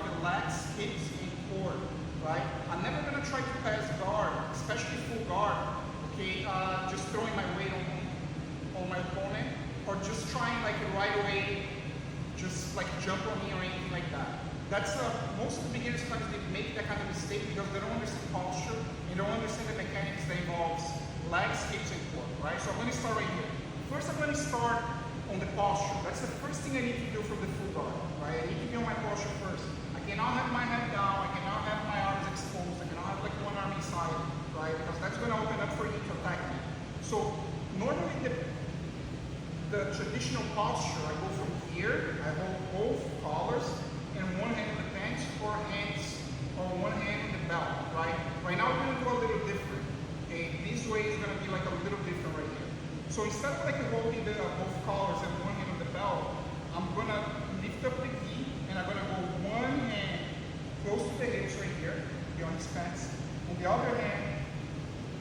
the legs, hips, and core, right? I'm never gonna try to pass guard, especially full guard, okay? Just throwing my weight on my opponent, or just trying like right away, just like jump on me or anything like that. That's most of the beginners sometimes they make that kind of mistake because they don't understand posture and don't understand the mechanics that involves legs, hips, and core, right? So I'm going to start right here. First, I'm going to start on the posture. That's the first thing I need to do from the full guard, right? I need to be on my posture first. I cannot have my head down. I cannot have my arms exposed. I cannot have like one arm inside, right? Because that's going to open up for you to attack me. So normally the traditional posture, I go from here, I hold both collars, and one hand in the pants or hands or one hand in the belt, right? Right now we're going to do a little different, okay? This way is going to be like a little different right here. So instead of like holding both collars and one hand on the belt, I'm going to lift up the knee and I'm going to go one hand close to the hips right here, on his pants, and the other hand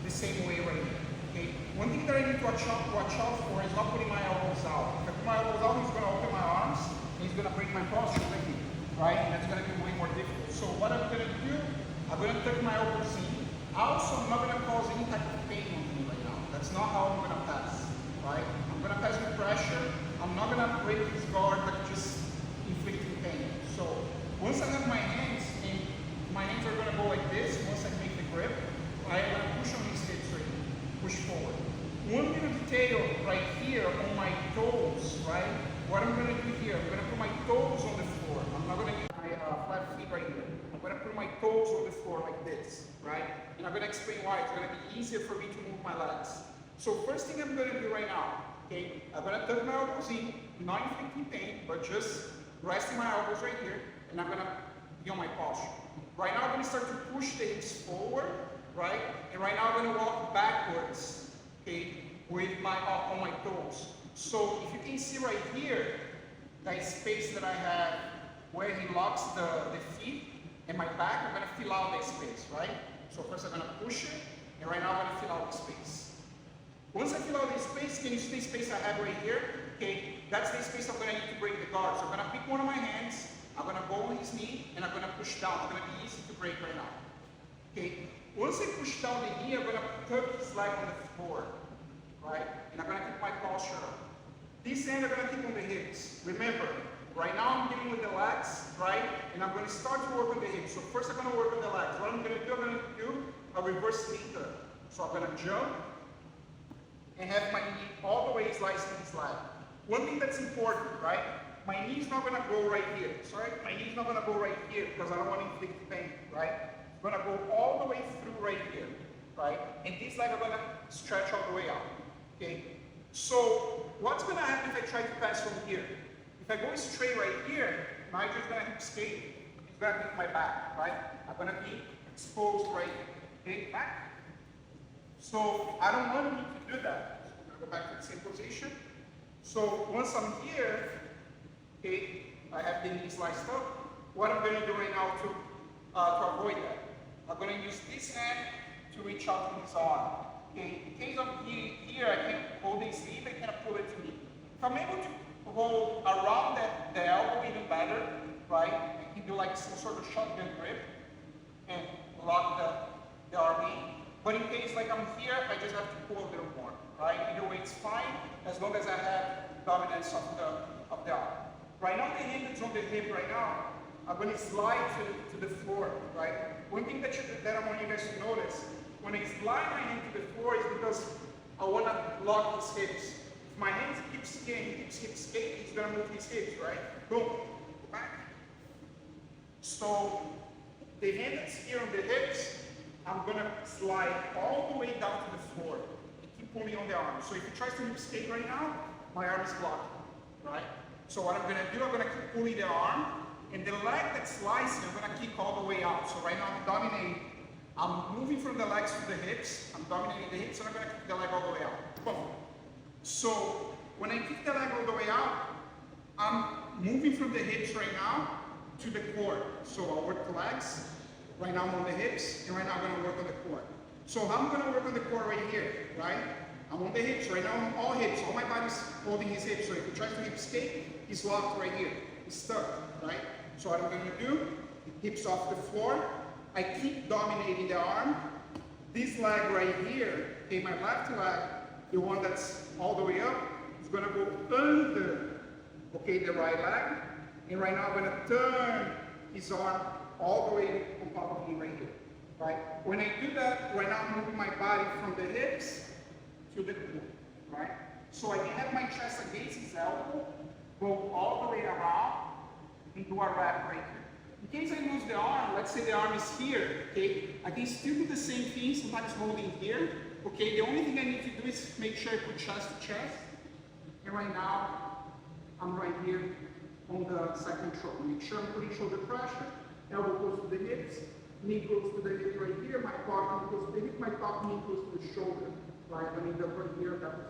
the same way right here. Okay. One thing that I need to watch out for is not putting my elbows out. If I put my elbows out, he's going to open my arms, and he's going to break my posture like here, right? And that's going to be way more difficult. So what I'm going to do, I'm going to tuck my elbows in. Also, I'm not going to cause any type of pain on me right now. That's not how I'm going to pass, right? I'm going to pass with pressure. I'm not going to break his guard, but just inflicting pain. So once I have my hands, and my hands are going to go like this, once I make the grip, I'm going to push on his hips right here. Push forward. One little detail right here on my toes, right? What I'm going to do here, I'm going to put my toes on the floor. I'm not going to use my flat feet right here. I'm going to put my toes on the floor like this, right? And I'm going to explain why. It's going to be easier for me to move my legs. So first thing I'm going to do right now, okay? I'm going to tuck my elbows in, not inflicting pain, but just resting my elbows right here, and I'm going to be on my posture. Right now I'm going to start to push the hips forward, right? And right now I'm going to walk backwards, okay, with my on my toes. So if you can see right here, that space that I have where he locks the feet and my back, I'm going to fill out that space, right? So first I'm going to push it, and right now I'm going to fill out the space. Once I fill out this space, can you see the space I have right here? Okay, that's the space I'm going to need to break the guard. So I'm going to pick one of my hands, I'm going to go on his knee, and I'm going to push down. It's going to be easy to break right now. Okay. Once I push down the knee, I'm going to tuck his leg on the floor, right? And I'm going to keep my posture up. This hand I'm going to keep on the hips. Remember, right now I'm dealing with the legs, right? And I'm going to start to work on the hips. So first I'm going to work on the legs. What I'm going to do a reverse knee tuck. So I'm going to jump and have my knee all the way slicing his leg. One thing that's important, right? My knee's not going to go right here. Sorry, my knee's not going to go right here because I don't want to inflict pain, right? I'm going to go all the way through right here, right? And this leg I'm going to stretch all the way out, okay? So what's going to happen if I try to pass from here? If I go straight right here, now I'm just going to escape. It's going to hit my back, right? I'm going to be exposed right here, okay? Back. So I don't want to do that. So I'm going to go back to the same position. So once I'm here, okay, I have the knee sliced up. What I'm going to do right now to avoid that, I'm going to use this hand to reach out to his arm. Okay, in case of here, I can hold his sleeve, I can pull it to me. If I'm able to hold around the elbow even better, right, I can do like some sort of shotgun grip and lock the arm in. But in case like I'm here, I just have to pull a little more, right? Either way, it's fine as long as I have dominance of the arm. Right now, the hand is on the hip right now. I'm going to slide to the floor, right? One thing that I want you guys to notice, when I slide my hand to the floor is because I want to lock his hips. If my hand keeps escaping, he's going to move his hips, right? Boom, back. So the hand that's here on the hips, I'm going to slide all the way down to the floor and keep pulling on the arm. So if he tries to escape right now, my arm is blocked, right? So what I'm going to do, I'm going to keep pulling the arm, and the leg that's slicing, I'm going to kick all the way out. So right now I'm dominating. I'm moving from the legs to the hips. I'm dominating the hips, and I'm going to kick the leg all the way out. Boom. So when I kick the leg all the way out, I'm moving from the hips right now to the core. So I'll work the legs. Right now I'm on the hips, and right now I'm going to work on the core. So I'm going to work on the core right here, right? I'm on the hips. Right now I'm all hips. All my body's holding his hips. So if he tries to escape, he's locked right here. He's stuck, right? So what I'm gonna do, hips off the floor. I keep dominating the arm. This leg right here, okay, my left leg, the one that's all the way up, is gonna go under, okay, the right leg. And right now I'm gonna turn his arm all the way on top of me right here, right? When I do that, right now I'm moving my body from the hips to the core, right? So I can have my chest against his elbow, go all the way around, and do a wrap right here. In case I lose the arm, let's say the arm is here, okay? I can still do the same thing, sometimes holding here, okay? The only thing I need to do is make sure I put chest to chest. And right now, I'm right here on the second shoulder. Make sure I'm putting shoulder pressure, elbow goes to the hips, knee goes to the hip right here, my bottom goes to the hip, my top knee goes to the shoulder, right? I mean, the right here, that was